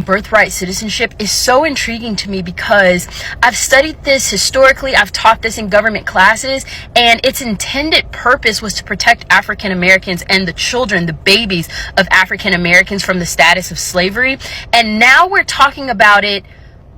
Birthright citizenship is so intriguing to me because I've studied this historically, I've taught this in government classes, and its intended purpose was to protect African Americans and the children, the babies of African Americans from the status of slavery. And now we're talking about it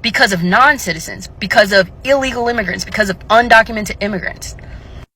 because of non-citizens, because of illegal immigrants, because of undocumented immigrants.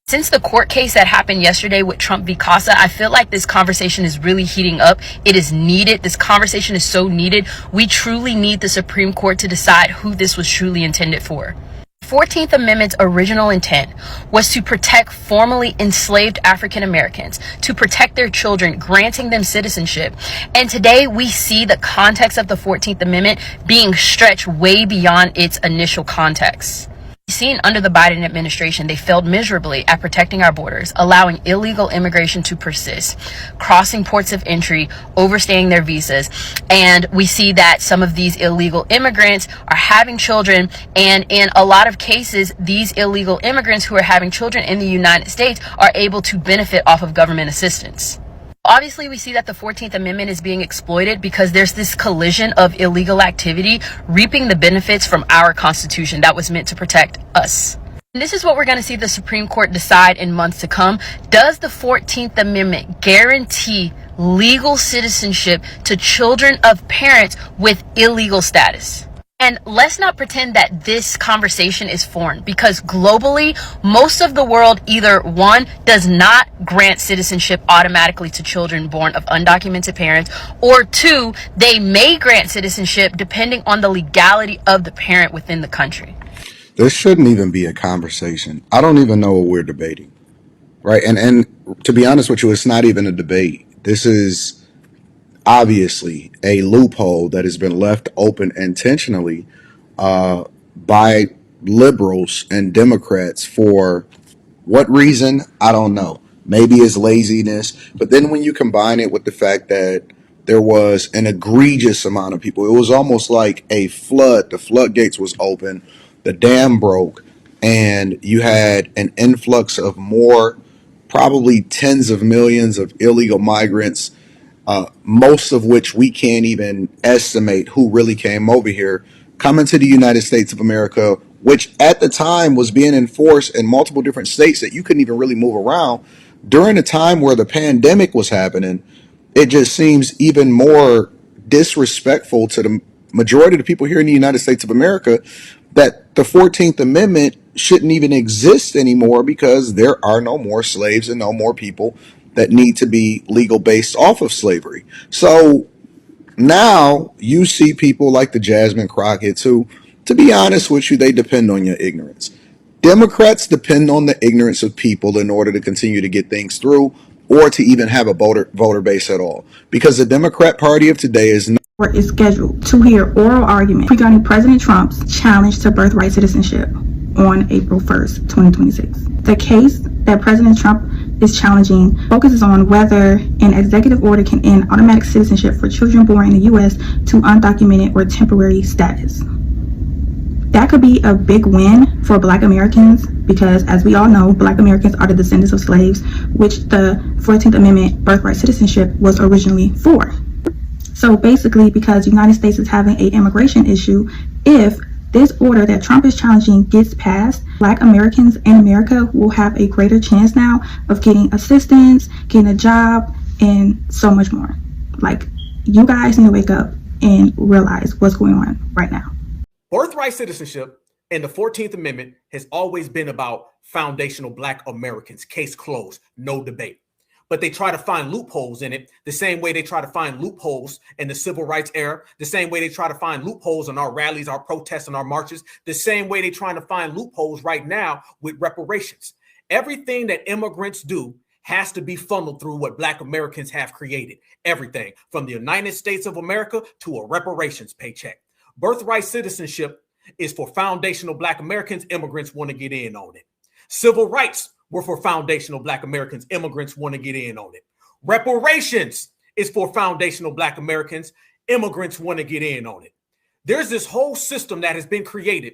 Since the court case that happened yesterday with Trump v. Casa, I feel like this conversation is really heating up. It is needed. This conversation is so needed. We truly need the Supreme Court to decide who this was truly intended for. 14th Amendment's original intent was to protect formerly enslaved African Americans, to protect their children, granting them citizenship. And today we see the context of the 14th Amendment being stretched way beyond its initial context. Seen under the Biden administration, they failed miserably at protecting our borders, allowing illegal immigration to persist, crossing ports of entry, overstaying their visas. And we see that some of these illegal immigrants are having children. And in a lot of cases, these illegal immigrants who are having children in the United States are able to benefit off of government assistance. Obviously, we see that the 14th Amendment is being exploited because there's this collision of illegal activity reaping the benefits from our Constitution that was meant to protect us. And this is what we're going to see the Supreme Court decide in months to come. Does the 14th Amendment guarantee legal citizenship to children of parents with illegal status? And let's not pretend that this conversation is foreign, because globally, most of the world either one, does not grant citizenship automatically to children born of undocumented parents, or two, they may grant citizenship depending on the legality of the parent within the country. This shouldn't even be a conversation. I don't even know what we're debating, right? And to be honest with you, it's not even a debate. This is obviously a loophole that has been left open intentionally by liberals and Democrats. For what reason? I don't know. Maybe it's laziness. But then when you combine it with the fact that there was an egregious amount of people, it was almost like a flood. The floodgates was open, the dam broke, and you had an influx of more, probably tens of millions of illegal migrants, most of which we can't even estimate who really came over here, coming to the United States of America, which at the time was being enforced in multiple different states that you couldn't even really move around. During a time where the pandemic was happening, it just seems even more disrespectful to the majority of the people here in the United States of America that the 14th Amendment shouldn't even exist anymore, because there are no more slaves and no more people that need to be legal based off of slavery. So now you see people like the Jasmine Crockett's who, to be honest with you, they depend on your ignorance. Democrats depend on the ignorance of people in order to continue to get things through, or to even have a voter base at all. Because the Democrat Party of today is scheduled to hear oral argument regarding President Trump's challenge to birthright citizenship on April 1st, 2026. The case that President Trump is challenging focuses on whether an executive order can end automatic citizenship for children born in the U.S. to undocumented or temporary status. That could be a big win for Black Americans, because as we all know, Black Americans are the descendants of slaves, which the 14th Amendment birthright citizenship was originally for. So basically, because the United States is having an immigration issue, if this order that Trump is challenging gets passed, Black Americans in America will have a greater chance now of getting assistance, getting a job, and so much more. Like, you guys need to wake up and realize what's going on right now. Birthright citizenship and the 14th Amendment has always been about foundational Black Americans. Case closed, no debate. But they try to find loopholes in it, the same way they try to find loopholes in the civil rights era, the same way they try to find loopholes in our rallies, our protests, and our marches, the same way they're trying to find loopholes right now with reparations. Everything that immigrants do has to be funneled through what Black Americans have created. Everything from the United States of America to a reparations paycheck. Birthright citizenship is for foundational Black Americans. Immigrants want to get in on it. Civil rights were for foundational Black Americans. Immigrants want to get in on it. Reparations is for foundational Black Americans. Immigrants want to get in on it. There's this whole system that has been created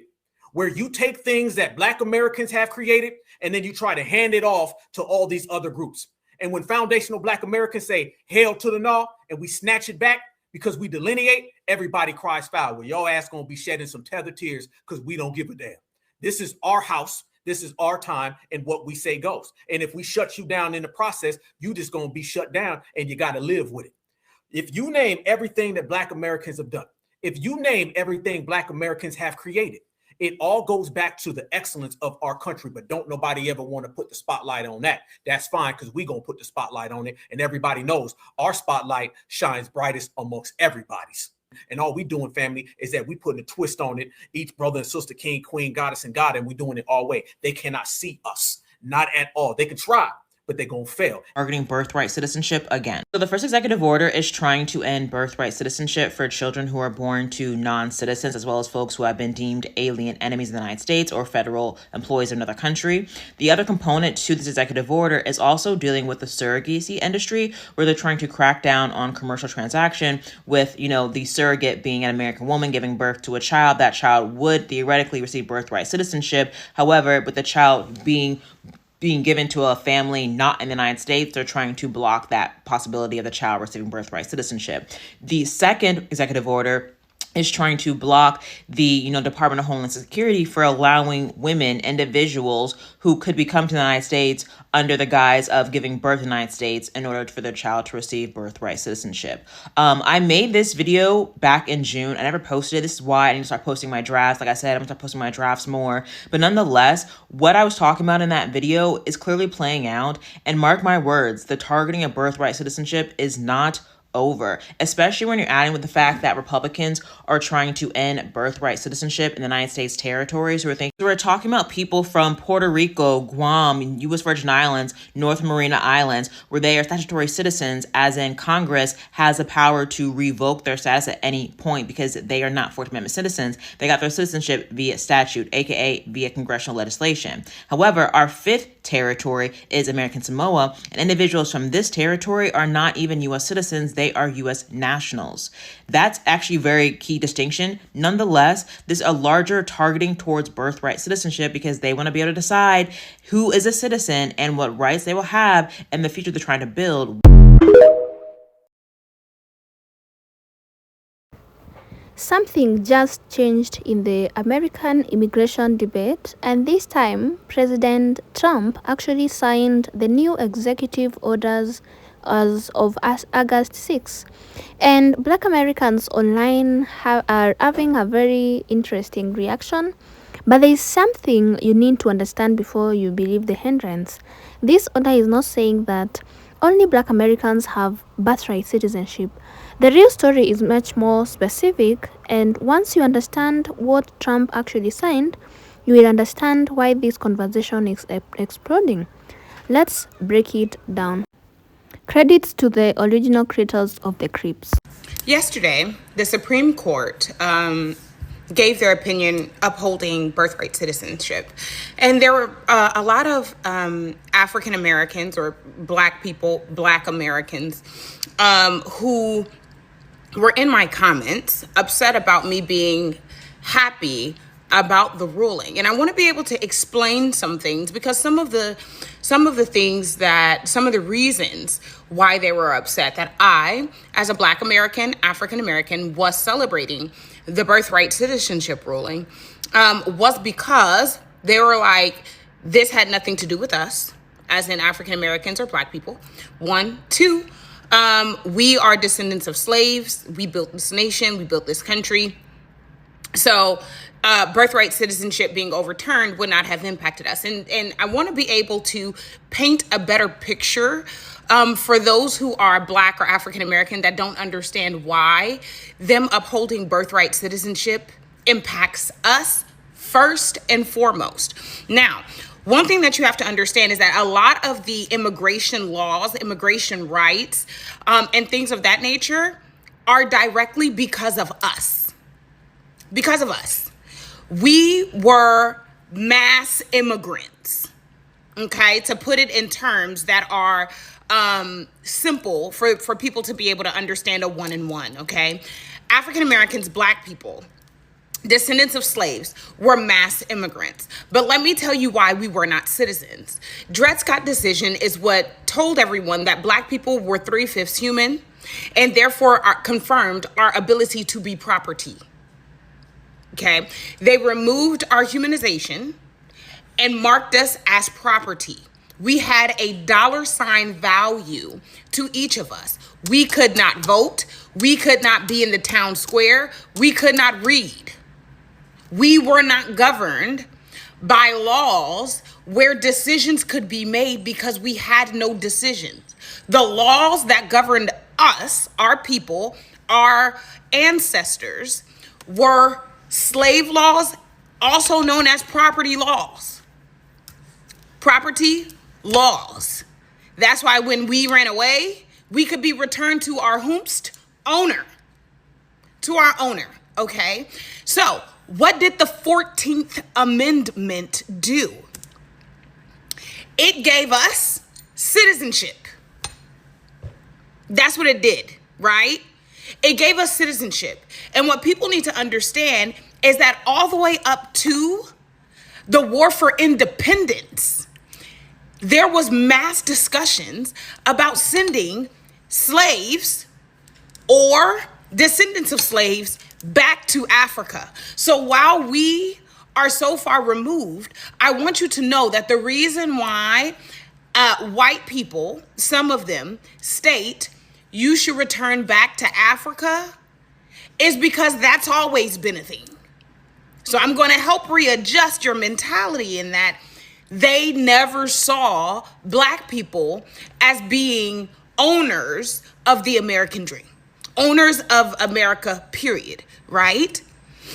where you take things that Black Americans have created and then you try to hand it off to all these other groups. And when foundational Black Americans say, "Hail to the gnaw," and we snatch it back, Because we delineate, everybody cries foul. Well, your ass gonna be shedding some tethered tears because we don't give a damn. This is our house. This is our time, and what we say goes. And if we shut you down in the process, you just gonna be shut down, and you got to live with it. If you name everything that Black Americans have done, if you name everything Black Americans have created, it all goes back to the excellence of our country. But don't nobody ever want to put the spotlight on that. That's fine, because we're going to put the spotlight on it. And everybody knows our spotlight shines brightest amongst everybody's. And all we doing, family, is that we putting a twist on it. Each brother and sister, king, queen, goddess, and God, and we doing it our way. They cannot see us, not at all. They can try, but they're going to fail. Targeting birthright citizenship again. So the first executive order is trying to end birthright citizenship for children who are born to non-citizens, as well as folks who have been deemed alien enemies of the United States or federal employees of another country. The other component to this executive order is also dealing with the surrogacy industry, where they're trying to crack down on commercial transaction with, the surrogate being an American woman giving birth to a child. That child would theoretically receive birthright citizenship. However, with the child being given to a family not in the United States, they're trying to block that possibility of the child receiving birthright citizenship. The second executive order is trying to block the, Department of Homeland Security for allowing women, individuals who could be come to the United States under the guise of giving birth in the United States in order for their child to receive birthright citizenship. I made this video back in June. I never posted it. This is why I need to start posting my drafts. Like I said, I'm going to start posting my drafts more. But nonetheless, what I was talking about in that video is clearly playing out. And mark my words, the targeting of birthright citizenship is not over, especially when you're adding with the fact that Republicans are trying to end birthright citizenship in the United States territories. We're talking about people from Puerto Rico, Guam, U.S. Virgin Islands, North Marina Islands, where they are statutory citizens, as in Congress has the power to revoke their status at any point because they are not Fourth Amendment citizens. They got their citizenship via statute, aka via congressional legislation. However, our fifth territory is American Samoa, and individuals from this territory are not even U.S. citizens. They are U.S. nationals. That's actually a very key distinction. Nonetheless, there's a larger targeting towards birthright citizenship because they want to be able to decide who is a citizen and what rights they will have in the future they're trying to build. Something just changed in the American immigration debate, and this time President Trump actually signed the new executive orders as of August 6. And Black Americans online are having a very interesting reaction. But there is something you need to understand before you believe the headlines. This order is not saying that only Black Americans have birthright citizenship. The real story is much more specific, and once you understand what Trump actually signed, you will understand why this conversation is exploding. Let's break it down. Credits to the original creators of the Crips. Yesterday, the Supreme Court gave their opinion upholding birthright citizenship. And there were a lot of African Americans or Black people, Black Americans, who were in my comments comments about me being happy about the ruling. And I want to be able to explain some things because some of the reasons why they were upset that I, as a Black American, African American, was celebrating the birthright citizenship ruling was because they were like, this had nothing to do with us, as in African Americans or Black people. 1, 2, we are descendants of slaves. We built this nation. We built this country. So birthright citizenship being overturned would not have impacted us. And I want to be able to paint a better picture for those who are Black or African American that don't understand why them upholding birthright citizenship impacts us first and foremost. Now, one thing that you have to understand is that a lot of the immigration laws, immigration rights, and things of that nature are directly because of us. Because of us. We were mass immigrants, okay? To put it in terms that are simple for people to be able to understand a one-on-one, okay? African Americans, Black people, descendants of slaves were mass immigrants. But let me tell you why we were not citizens. Dred Scott decision is what told everyone that Black people were 3/5 human and therefore confirmed our ability to be property. Okay? They removed our humanization and marked us as property. We had a $ value to each of us. We could not vote. We could not be in the town square. We could not read. We were not governed by laws where decisions could be made because we had no decisions. The laws that governed us, our people, our ancestors, were slave laws, also known as property laws. Property laws. That's why when we ran away, we could be returned to our owner. To our owner, okay? So, what did the 14th Amendment do? It gave us citizenship. That's what it did, right? It gave us citizenship. And what people need to understand is that all the way up to the War for Independence, there was mass discussions about sending slaves or descendants of slaves back to Africa. So while we are so far removed, I want you to know that the reason why white people, some of them, state you should return back to Africa is because that's always been a thing. So I'm going to help readjust your mentality in that they never saw Black people as being owners of the American dream, owners of America, period, right?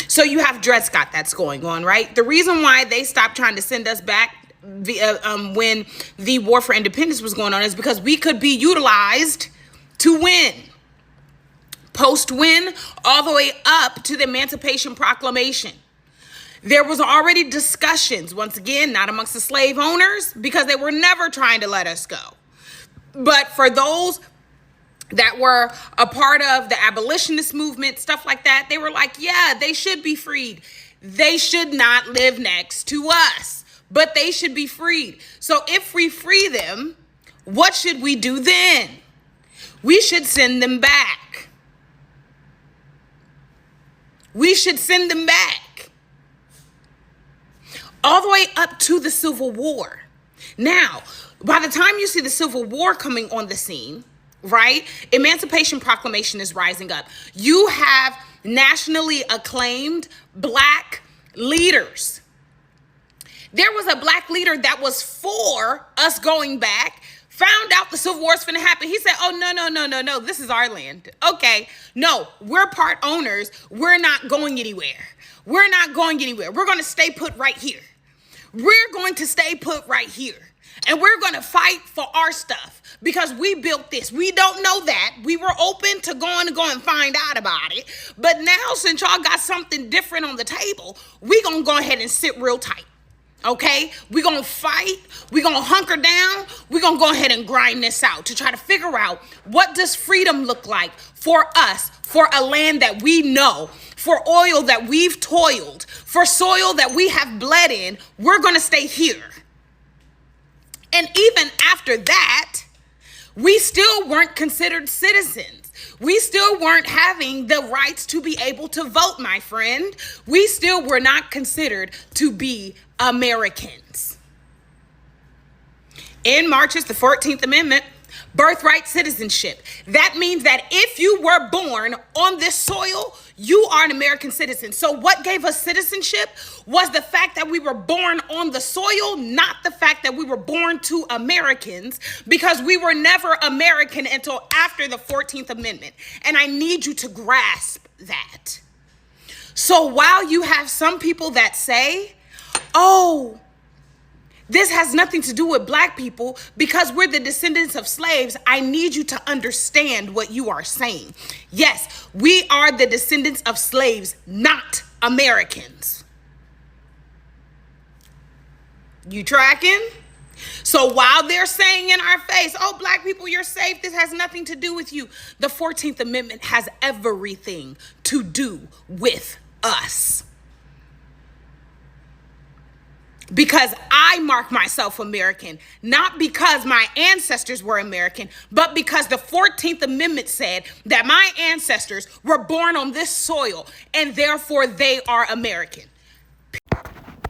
So you have Dred Scott that's going on, right? The reason why they stopped trying to send us back when the War for Independence was going on is because we could be utilized to win. Post-win, all the way up to the Emancipation Proclamation. There was already discussions, once again, not amongst the slave owners, because they were never trying to let us go. But for those that were a part of the abolitionist movement, stuff like that, they were like, yeah, they should be freed. They should not live next to us, but they should be freed. So if we free them, what should we do then? We should send them back. We should send them back. All the way up to the Civil War. Now, by the time you see the Civil War coming on the scene, right? Emancipation Proclamation is rising up. You have nationally acclaimed Black leaders. There was a Black leader that was for us going back, found out the Civil War is finna happen. He said, oh, no, this is our land. Okay, no, we're part owners. We're not going anywhere. We're not going anywhere. We're going to stay put right here. We're going to stay put right here. And we're going to fight for our stuff because we built this. We don't know that. We were open to go and find out about it. But now, since y'all got something different on the table, we're going to go ahead and sit real tight. Okay? We're going to fight. We're going to hunker down. We're going to go ahead and grind this out to try to figure out what does freedom look like for us, for a land that we know, for oil that we've toiled, for soil that we have bled in. We're going to stay here. And even after that, we still weren't considered citizens. We still weren't having the rights to be able to vote, my friend. We still were not considered to be Americans. In March is the 14th Amendment, birthright citizenship. That means that if you were born on this soil, you are an American citizen. So what gave us citizenship was the fact that we were born on the soil, not the fact that we were born to Americans, because we were never American until after the 14th Amendment. And I need you to grasp that. So while you have some people that say, oh, this has nothing to do with Black people because we're the descendants of slaves, I need you to understand what you are saying. Yes, we are the descendants of slaves, not Americans. You tracking? So while they're saying in our face, oh, Black people, you're safe, this has nothing to do with you, the 14th Amendment has everything to do with us. because I mark myself American, not because my ancestors were American, but because the 14th Amendment said that my ancestors were born on this soil and therefore they are American.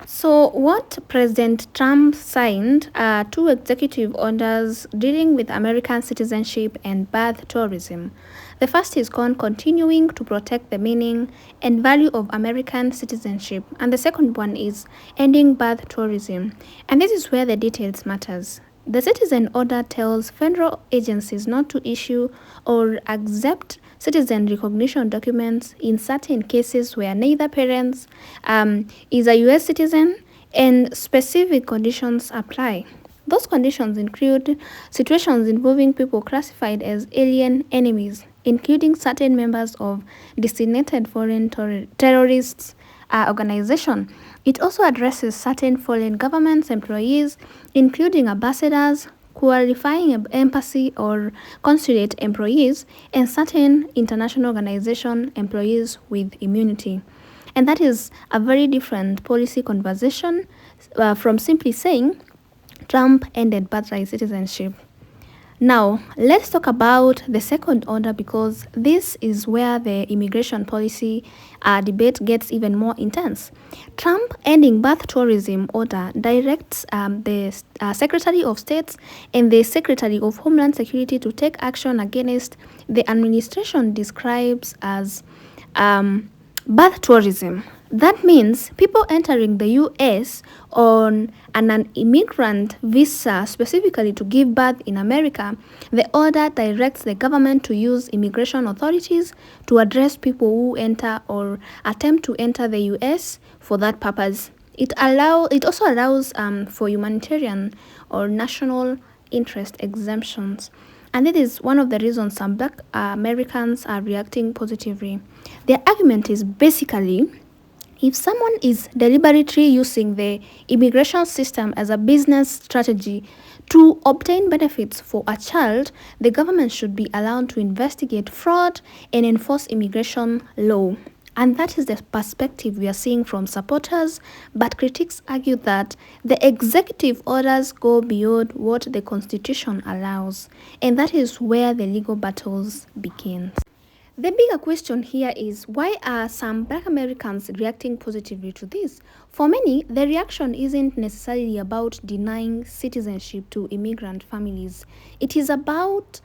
So, what President Trump signed are two executive orders dealing with American citizenship and birth tourism. The first is called Continuing to Protect the Meaning and Value of American Citizenship, and the second one is Ending Birth Tourism. And this is where the details matters. The citizen order tells federal agencies not to issue or accept citizen recognition documents in certain cases where neither parents is a U.S. citizen and specific conditions apply. Those conditions include situations involving people classified as alien enemies, including certain members of designated foreign terrorists organization. It also addresses certain foreign governments employees, including ambassadors, qualifying embassy or consulate employees, and certain international organization employees with immunity. And that is a very different policy conversation from simply saying Trump ended birthright citizenship. Now, let's talk about the second order because this is where the immigration policy debate gets even more intense. Trump ending birth tourism order directs the Secretary of State and the Secretary of Homeland Security to take action against the administration describes as birth tourism. That means people entering the US on an immigrant visa specifically to give birth in America. The order directs the government to use immigration authorities to address people who enter or attempt to enter the US for that purpose. It also allows for humanitarian or national interest exemptions. And it is one of the reasons some Black Americans are reacting positively. Their argument is basically if someone is deliberately using the immigration system as a business strategy to obtain benefits for a child, the government should be allowed to investigate fraud and enforce immigration law. And that is the perspective we are seeing from supporters, but critics argue that the executive orders go beyond what the Constitution allows, and that is where the legal battles begin. The bigger question here is why are some Black Americans reacting positively to this? For many, the reaction isn't necessarily about denying citizenship to immigrant families. It is about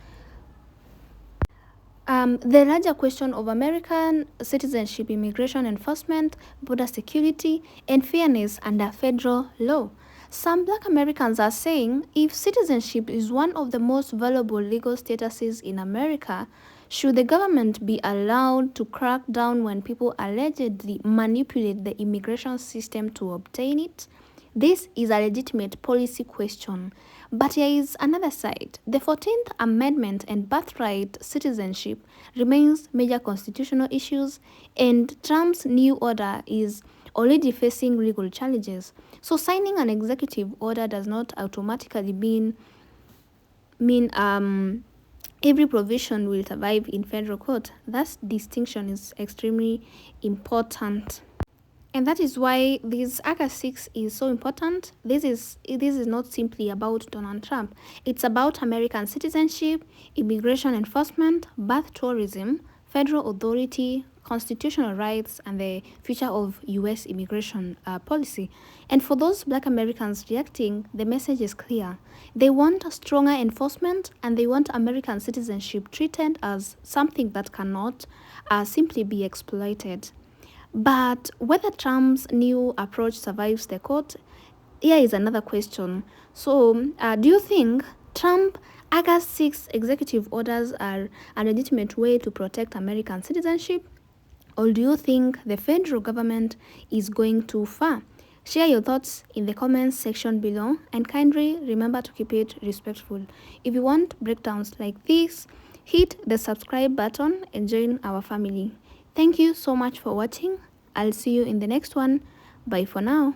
the larger question of American citizenship, immigration enforcement, border security, and fairness under federal law. Some Black Americans are saying if citizenship is one of the most valuable legal statuses in America, should the government be allowed to crack down when people allegedly manipulate the immigration system to obtain it? This is a legitimate policy question. But there is another side. The 14th Amendment and birthright citizenship remains major constitutional issues, and Trump's new order is already facing legal challenges. So signing an executive order does not automatically mean every provision will survive in federal court. That distinction is extremely important. And that is why this August 6 is so important. This is not simply about Donald Trump. It's about American citizenship, immigration enforcement, birth tourism, federal authority, constitutional rights, and the future of U.S. immigration policy. And for those Black Americans reacting, the message is clear. They want stronger enforcement, and they want American citizenship treated as something that cannot simply be exploited. But whether Trump's new approach survives the court, here is another question. So, do you think Trump August 6 executive orders are a legitimate way to protect American citizenship? Or do you think the federal government is going too far? Share your thoughts in the comments section below, and kindly remember to keep it respectful. If you want breakdowns like this, hit the subscribe button and join our family. Thank you so much for watching. I'll see you in the next one. Bye for now.